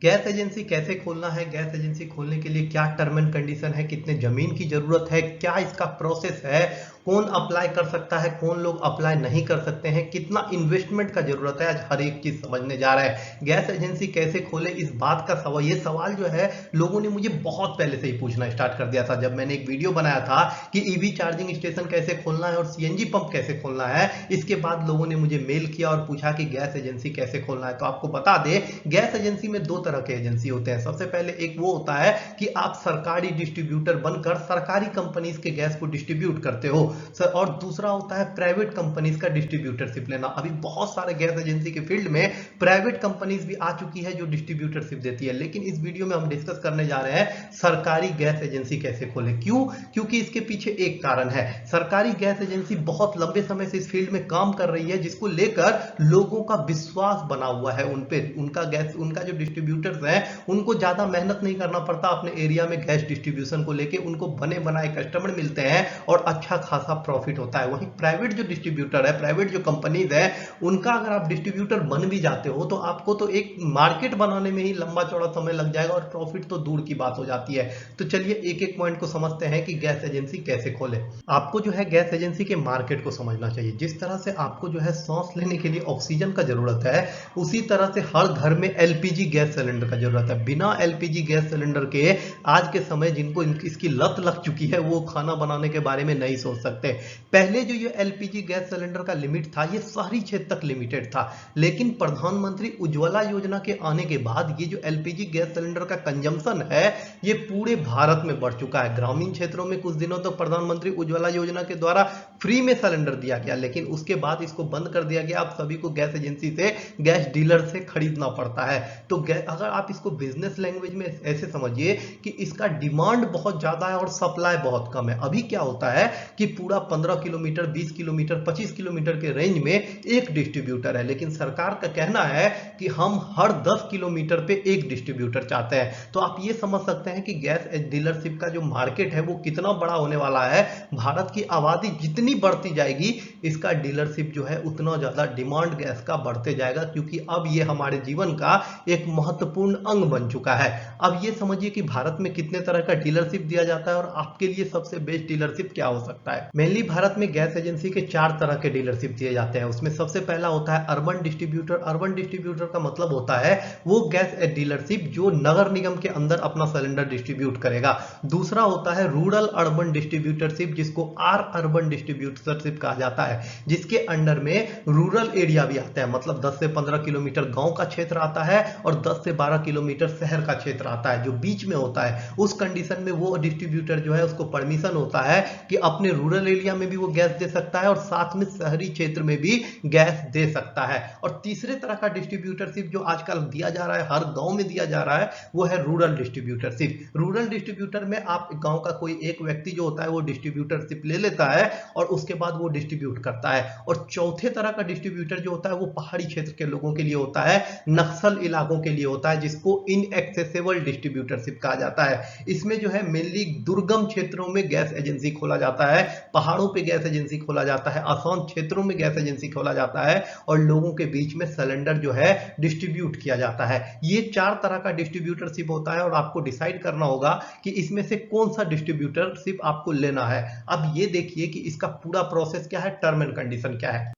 Gas agency कैसे खोलना है, गैस एजेंसी खोलने के लिए क्या टर्म एंड कंडीशन है, कितने जमीन की जरूरत है, क्या इसका प्रोसेस है, कौन अप्लाई कर सकता है, कौन लोग अप्लाई नहीं कर सकते हैं, कितना इन्वेस्टमेंट का जरूरत है, आज हर एक चीज समझने जा रहा है। गैस एजेंसी कैसे खोले, इस बात का सवाल, ये सवाल जो है लोगों ने मुझे बहुत पहले से ही पूछना स्टार्ट कर दिया था जब मैंने एक वीडियो बनाया था कि ईवी चार्जिंग स्टेशन कैसे खोलना है और सीएनजी पंप कैसे खोलना है। इसके बाद लोगों ने मुझे मेल किया और पूछा कि गैस एजेंसी कैसे खोलना है। तो आपको बता दे, गैस एजेंसी में दो तरह के एजेंसी होते हैं। सबसे पहले एक वो होता है कि आप सरकारी डिस्ट्रीब्यूटर बनकर सरकारी कंपनीज के गैस को डिस्ट्रीब्यूट करते हो और दूसरा होता है प्राइवेट कंपनीज का डिस्ट्रीब्यूटरशिप लेना। अभी बहुत सारे गैस एजेंसी के फील्ड में प्राइवेट कंपनीज भी आ चुकी है जो डिस्ट्रीब्यूटरशिप देती है, लेकिन इस वीडियो में हम डिस्कस करने जा रहे हैं सरकारी गैस एजेंसी कैसे खोले। क्यों? क्योंकि इसके पीछे एक कारण है। सरकारी गैस एजेंसी बहुत लंबे समय से इस फील्ड में काम कर रही है, जिसको लेकर लोगों का विश्वास बना हुआ है उन पे। उनका गैस, उनका जो डिस्ट्रीब्यूटर्स हैं, उनको ज्यादा मेहनत नहीं करना पड़ता अपने एरिया में गैस डिस्ट्रीब्यूशन को लेके, उनको बने बनाए कस्टमर मिलते हैं और अच्छा खासा प्रॉफिट होता है। वहीं प्राइवेट जो डिस्ट्रीब्यूटर है, प्राइवेट जो कंपनीज है, उनका अगर आप डिस्ट्रीब्यूटर बन भी जाते हो तो आपको तो एक मार्केट बनाने में ही लंबा चौड़ा समय लग जाएगा और प्रॉफिट तो दूर की बात हो जाती है। तो चलिए एक एक पॉइंट को समझते हैं कि गैस एजेंसी कैसे खोले। आपको जो है गैस एजेंसी के मार्केट को समझना चाहिए। जिस तरह से आपको जो है सांस लेने के लिए ऑक्सीजन का जरूरत है, उसी तरह से हर घर में एलपीजी गैस सिलेंडर का जरूरत है। बिना एलपीजी गैस सिलेंडर के आज के समय जिनको इसकी लत लग चुकी है वो खाना बनाने के बारे में नहीं सोच सकते। पहले जो ये एलपीजी गैस सिलेंडर का लिमिट था ये शहरी क्षेत्र तक लिमिटेड था, लेकिन प्रधानमंत्री उज्ज्वला योजना के आने के बाद ये जो एलपीजी गैस सिलेंडर का कंजम्पशन है ये पूरे भारत में बढ़ चुका है। ग्रामीण क्षेत्रों में कुछ दिनों तक तो प्रधानमंत्री उज्ज्वला योजना के द्वारा फ्री में सिलेंडर दिया गया, लेकिन उसके बाद इसको बंद कर दिया गया। आप सभी को गैस एजेंसी से, गैस डीलर से खरीदना पड़ता है। तो अगर आप इसको बिजनेस लैंग्वेज में ऐसे समझिए कि इसका डिमांड बहुत ज्यादा है और सप्लाई बहुत कम है। अभी क्या होता है कि पूरा 15 किलोमीटर, 20 किलोमीटर, 25 किलोमीटर के रेंज में एक डिस्ट्रीब्यूटर है, लेकिन सरकार का कहना है कि हम हर 10 किलोमीटर पे एक डिस्ट्रीब्यूटर चाहते हैं। तो आप ये समझ सकते हैं कि गैस डीलरशिप का जो मार्केट है वो कितना बड़ा होने वाला है। भारत की आबादी जितनी बढ़ती जाएगी, इसका डीलरशिप जो है उतना ज्यादा डिमांड गैस का बढ़ते जाएगा, क्योंकि अब ये हमारे जीवन का एक महत्वपूर्ण अंग बन चुका है। अब ये समझिए कि भारत में कितने तरह का डीलरशिप दिया जाता है और आपके लिए सबसे बेस्ट डीलरशिप क्या हो सकता है। मेनली भारत में गैस एजेंसी के 4 तरह के डीलरशिप दिए जाते हैं। उसमें सबसे पहला होता है अर्बन डिस्ट्रीब्यूटर। अर्बन डिस्ट्रीब्यूटर का मतलब होता है वो गैस डीलरशिप जो नगर निगम के अंदर अपना सिलेंडर डिस्ट्रीब्यूट करेगा। दूसरा होता है रूरल अर्बन डिस्ट्रीब्यूटरशिप, जिसको आर अर्बन डिस्ट्रीब्यूटरशिप कहा जाता है, जिसके अंडर में रूरल एरिया भी आता है। मतलब 10 से 15 किलोमीटर गांव का क्षेत्र आता है और 10 से 12 किलोमीटर शहर का क्षेत्र आता है। जो बीच में होता है उस कंडीशन में वो डिस्ट्रीब्यूटर जो है उसको परमिशन होता है कि अपने रूरल एरिया में भी वो गैस दे सकता है और साथ में शहरी क्षेत्र में भी गैस दे सकता है। और तीसरे तरह का डिस्ट्रीब्यूटरशिप जो आजकल दिया जा रहा है, हर गांव में दिया जा रहा है, वो है रूरल डिस्ट्रीब्यूटरशिप। रूरल डिस्ट्रीब्यूटर में आप गांव का कोई एक व्यक्ति जो होता है वो डिस्ट्रीब्यूटरशिप ले लेता है और उसके बाद वो डिस्ट्रीब्यूट करता है। और चौथे तरह का डिस्ट्रीब्यूटर जो होता है वो पहाड़ी क्षेत्र के लोगों के लिए होता है, नक्सल इलाकों के लिए होता है, जिसको इनएक्सेसिबल डिस्ट्रीब्यूटरशिप कहा जाता है। इसमें जो है मेनली दुर्गम क्षेत्रों में गैस एजेंसी खोला जाता है, पहाड़ों पे गैस एजेंसी खोला जाता है, आसान क्षेत्रों में गैस एजेंसी खोला जाता है और लोगों के बीच में सिलेंडर जो है डिस्ट्रीब्यूट किया जाता है। ये 4 तरह का डिस्ट्रीब्यूटरशिप होता है और आपको डिसाइड करना होगा कि इसमें से कौन सा डिस्ट्रीब्यूटरशिप आपको लेना है। अब ये देखिए कि इसका पूरा प्रोसेस क्या है, टर्म एंड कंडीशन क्या है।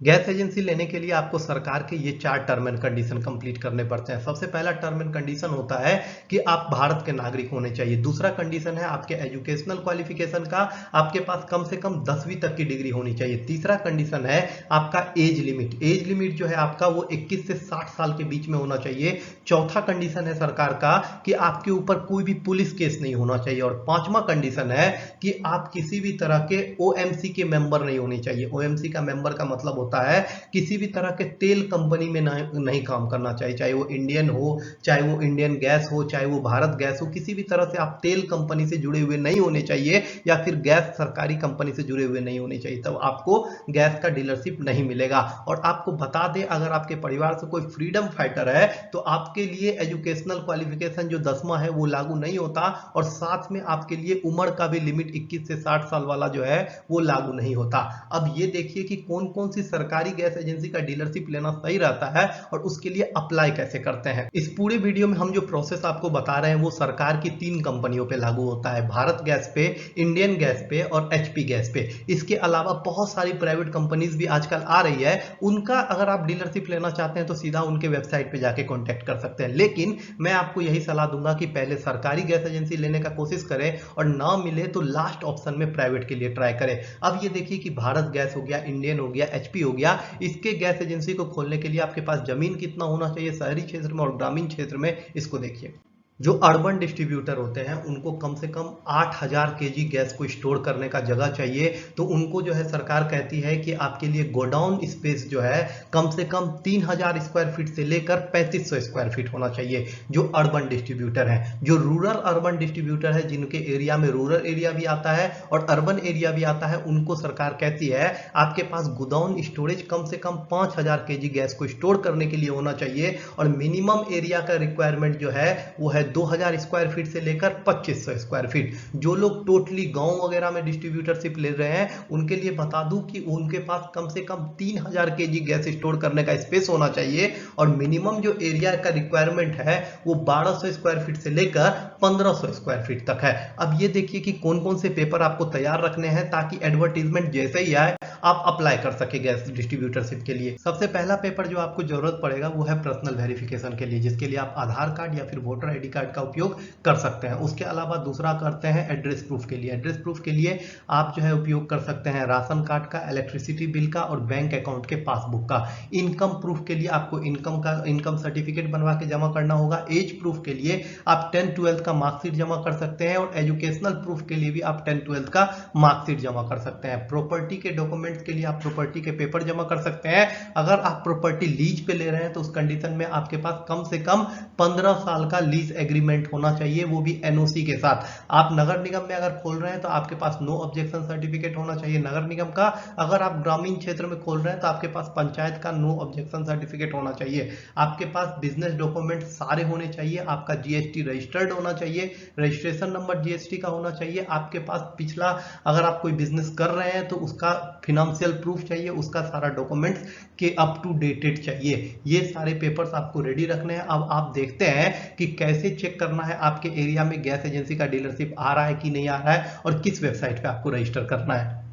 गैस एजेंसी लेने के लिए आपको सरकार के ये 4 टर्म एंड कंडीशन कंप्लीट करने पड़ते हैं। सबसे पहला टर्म एंड कंडीशन होता है कि आप भारत के नागरिक होने चाहिए। दूसरा कंडीशन है आपके एजुकेशनल क्वालिफिकेशन का, आपके पास कम से कम 10वीं तक की डिग्री होनी चाहिए। तीसरा कंडीशन है आपका एज लिमिट। एज लिमिट जो है आपका वो 21 से 60 साल के बीच में होना चाहिए। चौथा कंडीशन है सरकार का कि आपके ऊपर कोई भी पुलिस केस नहीं होना चाहिए। और पांचवा कंडीशन है कि आप किसी भी तरह के ओएमसी के मेंबर नहीं होने चाहिए। ओएमसी का मेंबर का मतलब होता है किसी भी तरह के तेल कंपनी में नहीं काम करना चाहिए, चाहे वो इंडियन हो, चाहे वो इंडियन गैस हो, चाहे वो भारत गैस हो। किसी भी तरह से आप तेल कंपनी से जुड़े हुए नहीं होने चाहिए या फिर गैस सरकारी कंपनी से जुड़े हुए नहीं होने चाहिए, तब आपको गैस का डीलरशिप नहीं मिलेगा। और आपको बता दें, अगर आपके परिवार से कोई फ्रीडम फाइटर है तो आपके लिए एजुकेशनल क्वालिफिकेशन जो 10वां है वो लागू नहीं होता और साथ में आपके लिए उम्र का भी लिमिट 21 से 60 साल वाला जो है वो लागू नहीं होता। अब ये देखिए कि कौन कौन सी सरकारी गैस एजेंसी का डीलरशिप लेना सही रहता है और उसके लिए अप्लाई कैसे करते हैं। इस पूरे वीडियो में हम जो प्रोसेस आपको बता रहे हैं वो सरकार की 3 कंपनियों पे लागू होता है, भारत गैस पे, इंडियन गैस पे और एचपी गैस पे। इसके अलावा बहुत सारी प्राइवेट कंपनीज भी आजकल आ रही है, उनका अगर आप डीलरशिप लेना चाहते हैं तो सीधा उनके वेबसाइट पे जाके कॉन्टेक्ट कर सकते हैं। लेकिन मैं आपको यही सलाह दूंगा कि पहले सरकारी गैस एजेंसी लेने का कोशिश करें और ना मिले तो लास्ट ऑप्शन में प्राइवेट के लिए ट्राई करें। अब ये देखिए कि भारत गैस हो गया, इंडियन हो गया, एचपी हो गया, इसके गैस एजेंसी को खोलने के लिए आपके पास जमीन कितना होना चाहिए शहरी क्षेत्र में और ग्रामीण क्षेत्र में, इसको देखिए। जो अर्बन डिस्ट्रीब्यूटर होते हैं उनको कम से कम 8000 केजी गैस को स्टोर करने का जगह चाहिए, तो उनको जो है सरकार कहती है कि आपके लिए गोडाउन स्पेस जो है कम से कम 3000 स्क्वायर फीट से लेकर 3500 स्क्वायर फीट होना चाहिए, जो अर्बन डिस्ट्रीब्यूटर है। जो रूरल अर्बन डिस्ट्रीब्यूटर है, जिनके एरिया में रूरल एरिया भी आता है और अर्बन एरिया भी आता है, उनको सरकार कहती है आपके पास गोडाउन स्टोरेज कम से कम 5000 केजी गैस को स्टोर करने के लिए होना चाहिए और मिनिमम एरिया का रिक्वायरमेंट जो है वो है 2000 स्क्वायर फीट से लेकर 2500 स्क्वायर फीट। जो लोग टोटली गांव वगैरह में डिस्ट्रीब्यूटरशिप ले रहे हैं उनके लिए बता दूं कि उनके पास कम से कम 3000 केजी गैस स्टोर करने का स्पेस होना चाहिए और मिनिमम जो एरिया का रिक्वायरमेंट है वो 1200 स्क्वायर फीट से लेकर 1500 स्क्वायर फीट तक है। अब ये देखिए कि कौन कौन से पेपर आपको तैयार रखने हैं ताकि एडवर्टीजमेंट जैसे ही आए आप अप्लाई कर सके गैस डिस्ट्रीब्यूटरशिप के लिए। सबसे पहला पेपर जो आपको जरूरत पड़ेगा वो है पर्सनल वेरिफिकेशन के लिए, जिसके लिए आप आधार कार्ड या फिर वोटर आईडी कार्ड का उपयोग कर सकते हैं। उसके अलावा दूसरा करते हैं एड्रेस प्रूफ के लिए। एड्रेस प्रूफ के लिए आप जो है उपयोग कर सकते हैं राशन कार्ड का, इलेक्ट्रिसिटी बिल का और बैंक अकाउंट के पासबुक का। इनकम प्रूफ के लिए आपको इनकम सर्टिफिकेट बनवा के जमा करना होगा। एज प्रूफ के लिए आप 10th-12th का मार्कशीट जमा कर सकते हैं और एजुकेशनल प्रूफ के लिए भी आप 10th-12th का मार्कशीट जमा कर सकते हैं। प्रॉपर्टी के डॉक्यूमेंट्स के लिए आप प्रॉपर्टी के पेपर जमा कर सकते हैं। अगर आप प्रॉपर्टी लीज पे ले रहे हैं तो उस कंडीशन में आपके पास कम से कम 15 साल का लीज एग्रीमेंट होना चाहिए, वो भी एनओसी के साथ। आप नगर निगम में अगर खोल रहे हैं तो आपके पास नो ऑब्जेक्शन सर्टिफिकेट होना चाहिए नगर निगम का। अगर आप ग्रामीण क्षेत्र में खोल रहे हैं तो आपके पास पंचायत का नो ऑब्जेक्शन सर्टिफिकेट होना चाहिए। आपके पास बिजनेस डॉक्यूमेंट सारे होने चाहिए। आपका जीएसटी रजिस्टर्ड होना चाहिए, रजिस्ट्रेशन नंबर जीएसटी का होना चाहिए। आपके पास पिछला अगर आप कोई बिजनेस कर रहे हैं तो उसका फिनेंशियल प्रूफ चाहिए, उसका सारा डॉक्यूमेंट्स के अप टू डेटेड चाहिए। ये सारे पेपर्स आपको रेडी रखने हैं। अब आप देखते हैं कि कैसे चेक करना है आपके एरिया में गैस एजेंसी का डीलरशिप आ रहा है कि नहीं आ रहा है और किस वेबसाइट पे आपको रजिस्टर करना है।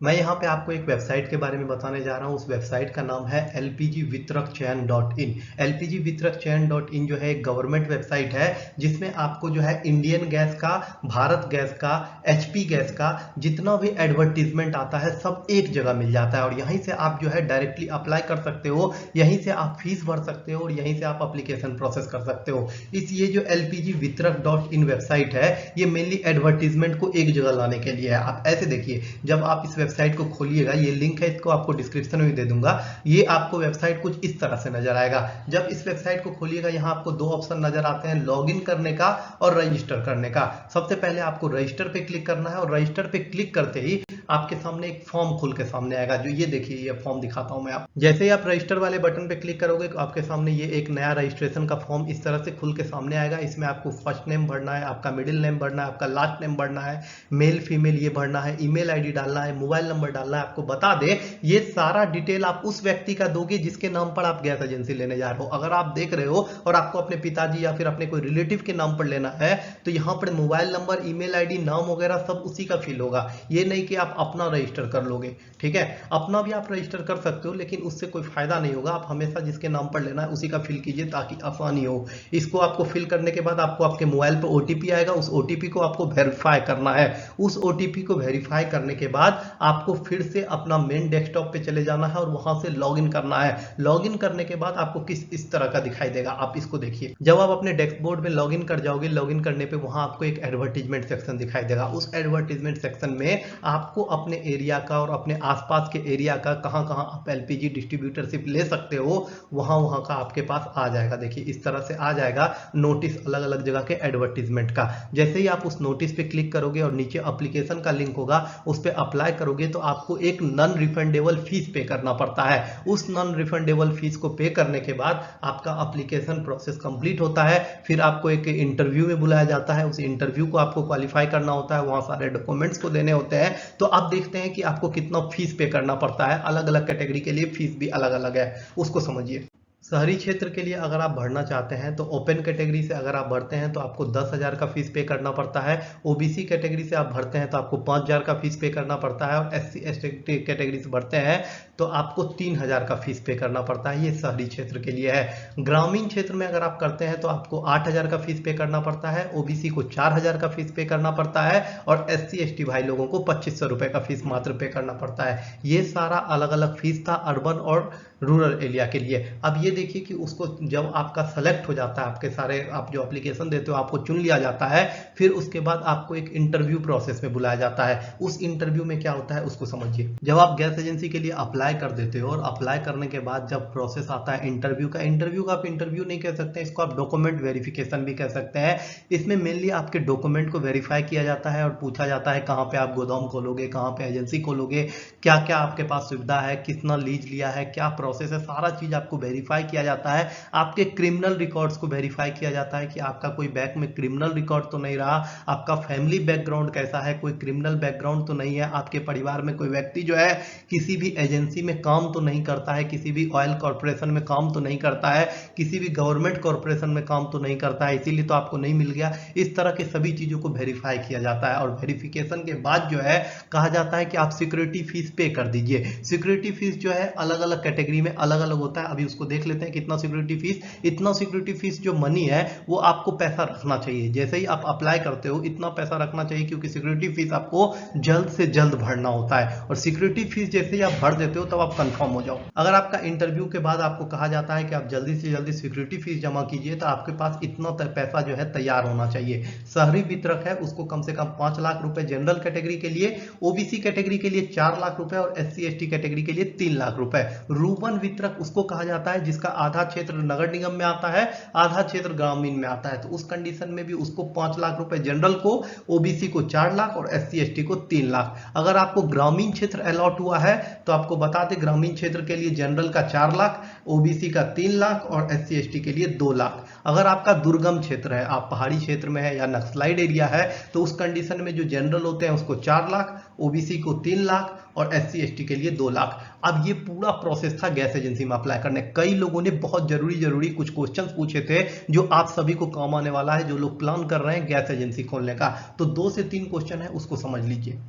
मैं यहाँ पे आपको एक वेबसाइट के बारे में बताने जा रहा हूँ। उस वेबसाइट का नाम है lpgvitrkchain.in। lpgvitrkchain.in जो है एक गवर्नमेंट वेबसाइट है जिसमें आपको जो है इंडियन गैस का, भारत गैस का, एचपी गैस का जितना भी एडवर्टीजमेंट आता है सब एक जगह मिल जाता है और यहीं से आप जो है डायरेक्टली अप्लाई कर सकते हो, यहीं से आप फीस भर सकते हो और यहीं से आप अप्लीकेशन प्रोसेस कर सकते हो। ये जो lpgvitrk.in वेबसाइट है ये मेनली एडवर्टीजमेंट को एक जगह लाने के लिए है। आप ऐसे देखिए, जब आप इस वेबसाइट को खोलिएगा, ये लिंक है, इसको आपको डिस्क्रिप्शन में दे दूंगा। ये आपको वेबसाइट कुछ इस तरह से नजर आएगा। जब इस वेबसाइट को खोलिएगा यहाँ आपको 2 ऑप्शन नजर आते हैं, लॉगिन करने का और रजिस्टर करने का। सबसे पहले आपको रजिस्टर पे क्लिक करना है और रजिस्टर पे क्लिक करते ही आपके सामने एक फॉर्म खुल के सामने आएगा। जो ये देखिए, ये फॉर्म दिखाता हूं मैं आप। जैसे ही आप रजिस्टर वाले बटन पे क्लिक करोगे तो आपके सामने ये एक नया रजिस्ट्रेशन का फॉर्म इस तरह से खुल के सामने आएगा। इसमें आपको फर्स्ट नेम भरना है, आपका मिडिल नेम भरना है, आपका लास्ट नेम भरना है, मेल फीमेल ये भरना है, ईमेल आईडी डालना है, मोबाइल नंबर डालना है। आपको बता दे ये सारा डिटेल आप उस व्यक्ति का दोगे जिसके नाम पर आप गैस एजेंसी लेने जा रहे हो। अगर आप देख रहे हो और आपको अपने पिताजी या फिर अपने कोई रिलेटिव के नाम पर लेना है तो यहाँ पर मोबाइल नंबर, ईमेल आईडी, नाम वगैरह सब उसी का फिल होगा। ये नहीं कि आप अपना रजिस्टर कर लोगे, ठीक है। अपना भी आप रजिस्टर कर सकते हो लेकिन उससे कोई फायदा नहीं होगा। आप हमेशा जिसके नाम पर लेना है उसी का फिल कीजिए ताकि आसानी हो। इसको आपको फिल करने के बाद आपको आपके मोबाइल पर ओटीपी आएगा, उस ओटीपी को आपको वेरीफाई करना है। उस ओटीपी को वेरीफाई करने के बाद आपको फिर से अपना मेन डेस्कटॉप पे चले जाना है और वहां से लॉगिन करना है। लॉगिन करने के बाद आपको इस तरह का दिखाई देगा। आप इसको देखिए, जब आप अपने डैशबोर्ड में लॉगिन कर जाओगे, लॉगिन करने पे वहां आपको एक एडवर्टीजमेंट सेक्शन दिखाई देगा। उस एडवर्टीजमेंट सेक्शन में आपको अपने एरिया का और अपने आसपास के एरिया का कहां कहां आप एलपीजी डिस्ट्रीब्यूटरशिप ले सकते हो वहां का आपके पास आ जाएगा। देखिए इस तरह से आ जाएगा नोटिस अलग अलग जगह के एडवर्टीजमेंट का। जैसे ही आप उस नोटिस पे क्लिक करोगे और नीचे एप्लीकेशन का लिंक होगा उस पर अप्लाई करोगे करोगे तो आपको एक नॉन रिफंडेबल फीस पे करना पड़ता है। उस नॉन रिफंडेबल फीस को पे करने के बाद आपका एप्लीकेशन प्रोसेस कंप्लीट होता है। फिर आपको एक इंटरव्यू में बुलाया जाता है, उस इंटरव्यू को आपको क्वालिफाई करना होता है, वहां सारे डॉक्यूमेंट्स को देने होते हैं। तो आप देखते हैं कि आपको कितना फीस पे करना पड़ता है। अलग अलग कैटेगरी के लिए फीस भी अलग अलग है, उसको समझिए। शहरी क्षेत्र के लिए अगर आप भरना चाहते हैं तो ओपन कैटेगरी से अगर आप भरते हैं तो आपको 10,000 का फीस पे करना पड़ता है। ओबीसी कैटेगरी से आप भरते हैं तो आपको 5,000 का फीस पे करना पड़ता है। और एससी एसटी कैटेगरी से भरते हैं तो आपको 3,000 का फीस पे करना पड़ता है। ये शहरी क्षेत्र के लिए है। ग्रामीण क्षेत्र में अगर आप करते हैं तो आपको 8,000 का फीस पे करना पड़ता है। ओबीसी को 4,000 का फीस पे करना पड़ता है और एससी एसटी भाई लोगों को 2,500 रुपए का फीस मात्र पे करना पड़ता है। ये सारा अलग अलग फीस था अर्बन और रूरल एरिया के लिए। अब ये देखिए कि उसको जब आपका सेलेक्ट हो जाता है, आपके सारे आप जो एप्लीकेशन देते हो आपको चुन लिया जाता है, फिर उसके बाद आपको एक इंटरव्यू प्रोसेस में बुलाया जाता है। उस इंटरव्यू में क्या होता है उसको समझिए। जब आप गैस एजेंसी के लिए अप्लाई कर देते हो और अप्लाई करने के बाद जब प्रोसेस आता है इंटरव्यू का, इंटरव्यू का आप इंटरव्यू नहीं कह सकते, इसको आप डॉक्यूमेंट वेरिफिकेशन भी कह सकते हैं। इसमें मेनली आपके डॉक्यूमेंट को वेरीफाई किया जाता है और पूछा जाता है कहाँ पे आप गोदाम खोलोगे, कहाँ पे एजेंसी खोलोगे, क्या क्या आपके पास सुविधा है, कितना लीज लिया है, क्या प्रोसेस है, सारा चीज आपको वेरीफाई किया जाता है। आपके क्रिमिनल रिकॉर्ड्स को वेरीफाई किया जाता है कि आपका कोई बैक में क्रिमिनल रिकॉर्ड तो नहीं रहा, आपका फैमिली बैकग्राउंड कैसा है, कोई क्रिमिनल बैकग्राउंड तो नहीं है, आपके परिवार में कोई व्यक्ति जो है किसी भी एजेंसी में काम तो नहीं करता है, किसी भी ऑयल कॉर्पोरेशन में काम तो नहीं करता है, किसी भी गवर्नमेंट कॉर्पोरेशन में काम तो नहीं करता है, इसीलिए तो आपको नहीं मिल गया। इस तरह के सभी चीजों को वेरीफाई किया जाता है और वेरिफिकेशन के बाद जो है कहा जाता है कि आप सिक्योरिटी फीस पे कर दीजिए। सिक्योरिटी फीस जो है अलग अलग कैटेगरी में अलग अलग होता है। अभी उसको देख लेते हैं कितना सिक्योरिटी फीस। इतना सिक्योरिटी फीस जो मनी है वो आपको पैसा रखना चाहिए, जैसे ही आप अप्लाई करते हो इतना पैसा रखना चाहिए, क्योंकि सिक्योरिटी फीस आपको जल्द से जल्द भरना होता है और सिक्योरिटी फीस जैसे ही आप भर देते हो तब आप कंफर्म हो जाओ। अगर आपका इंटरव्यू के बाद आपको कहा जाता है कि आप जल्दी से जल्दी सिक्योरिटी फीस जमा कीजिए तो आपके पास इतना पैसा जो है तैयार होना चाहिए। शहरी वितरक है उसको कम से कम 5 लाख रुपए जनरल कैटेगरी के लिए, ओबीसी कैटेगरी के लिए 4 लाख रुपए और एससी एसटी कैटेगरी के लिए 3 लाख रुपए। रूबन वितरक उसको कहा जाता है जिसका आधा क्षेत्र नगर निगम में आता है, आधा क्षेत्र ग्रामीण में आता है। तो उस कंडीशन में भी उसको 5 लाख रुपए जनरल को, ओबीसी को 4 लाख और एससी एसटी को 3 लाख। अगर आपको ग्रामीण क्षेत्र अलॉट हुआ है तो आपको बता दें ग्रामीण क्षेत्र के लिए जनरल का 4 लाख, ओबीसी का 3 लाख और एससी एसटी के लिए 2 लाख। अगर आपका दुर्गम क्षेत्र है, आप पहाड़ी क्षेत्र में है या नक्सलाइड एरिया है, तो उस कंडीशन में जो जनरल होते हैं उसको 4 लाख, ओबीसी को 3 लाख और एससी एसटी के लिए 2 लाख। अब ये पूरा प्रोसेस था गैस एजेंसी में अप्लाई करने। कई लोगों ने बहुत जरूरी कुछ क्वेश्चंस पूछे थे जो आप सभी को काम आने वाला है, जो लोग प्लान कर रहे हैं गैस एजेंसी खोलने का। तो 2 से 3 क्वेश्चन है, उसको समझ लीजिए।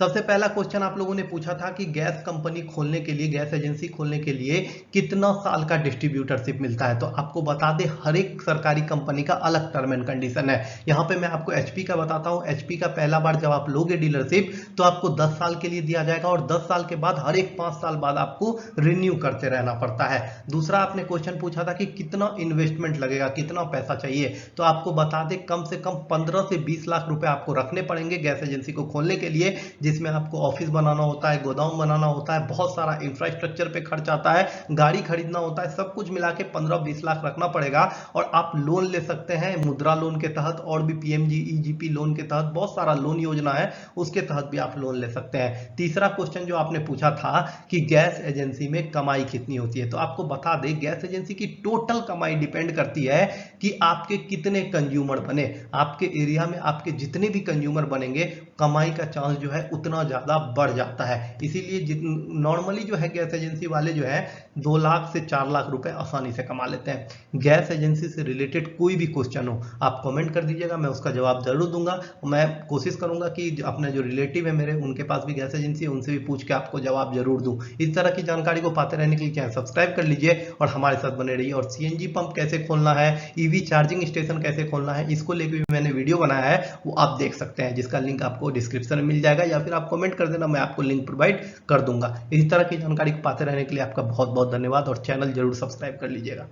सबसे पहला क्वेश्चन आप लोगों ने पूछा था कि गैस कंपनी खोलने के लिए, गैस एजेंसी खोलने के लिए कितना साल का डिस्ट्रीब्यूटरशिप मिलता है। तो आपको बता दें हर एक सरकारी कंपनी का अलग टर्म एंड कंडीशन है। यहाँ पे मैं आपको एचपी का बताता हूँ। एचपी का पहला बार जब आप लोगे डीलरशिप तो आपको 10 साल के लिए दिया जाएगा और 10 साल के बाद हर एक 5 साल बाद आपको रिन्यू करते रहना पड़ता है। दूसरा आपने क्वेश्चन पूछा था कि कितना इन्वेस्टमेंट लगेगा, कितना पैसा चाहिए। तो आपको बता दें कम से कम 15 से 20 लाख रुपए आपको रखने पड़ेंगे गैस एजेंसी को खोलने के लिए, जिसमें आपको ऑफिस बनाना होता है, गोदाम बनाना होता है, बहुत सारा इंफ्रास्ट्रक्चर पे खर्च आता है, गाड़ी खरीदना होता है, सब कुछ मिला के 15-20 लाख रखना पड़ेगा। और आप लोन ले सकते हैं मुद्रा लोन के तहत और भी पीएमजीईजीपी लोन के तहत, बहुत सारा लोन योजना है, उसके तहत भी आप लोन ले सकते हैं। तीसरा क्वेश्चन जो आपने पूछा था कि गैस एजेंसी में कमाई कितनी होती है, तो आपको बता दें गैस एजेंसी की टोटल कमाई डिपेंड करती है कि आपके कितने कंज्यूमर बने। आपके एरिया में आपके जितने भी कंज्यूमर बनेंगे कमाई का चांस जो है उतना ज्यादा बढ़ जाता है। इसीलिए नॉर्मली जो है गैस एजेंसी वाले जो है 2 लाख से 4 लाख रुपए आसानी से कमा लेते हैं। गैस एजेंसी से रिलेटेड कोई भी क्वेश्चन हो आप कमेंट कर दीजिएगा, मैं उसका जवाब जरूर दूंगा। मैं कोशिश करूंगा कि अपने जो रिलेटिव है मेरे, उनके पास भी गैस एजेंसी है, उनसे भी पूछ के आपको जवाब जरूर दूं। इस तरह की जानकारी को पाते रहने के लिए चैनल सब्सक्राइब कर लीजिए और हमारे साथ बने रहिए। और सीएनजी पंप कैसे खोलना है, ईवी चार्जिंग स्टेशन कैसे खोलना है, इसको लेकर भी मैंने वीडियो बनाया है, वो आप देख सकते हैं, जिसका लिंक आपको डिस्क्रिप्शन में मिल जाएगा या फिर आप कमेंट कर देना, मैं आपको लिंक प्रोवाइड कर दूंगा। इस तरह की जानकारी को पाते रहने के लिए आपका बहुत बहुत धन्यवाद और चैनल जरूर सब्सक्राइब कर लीजिएगा।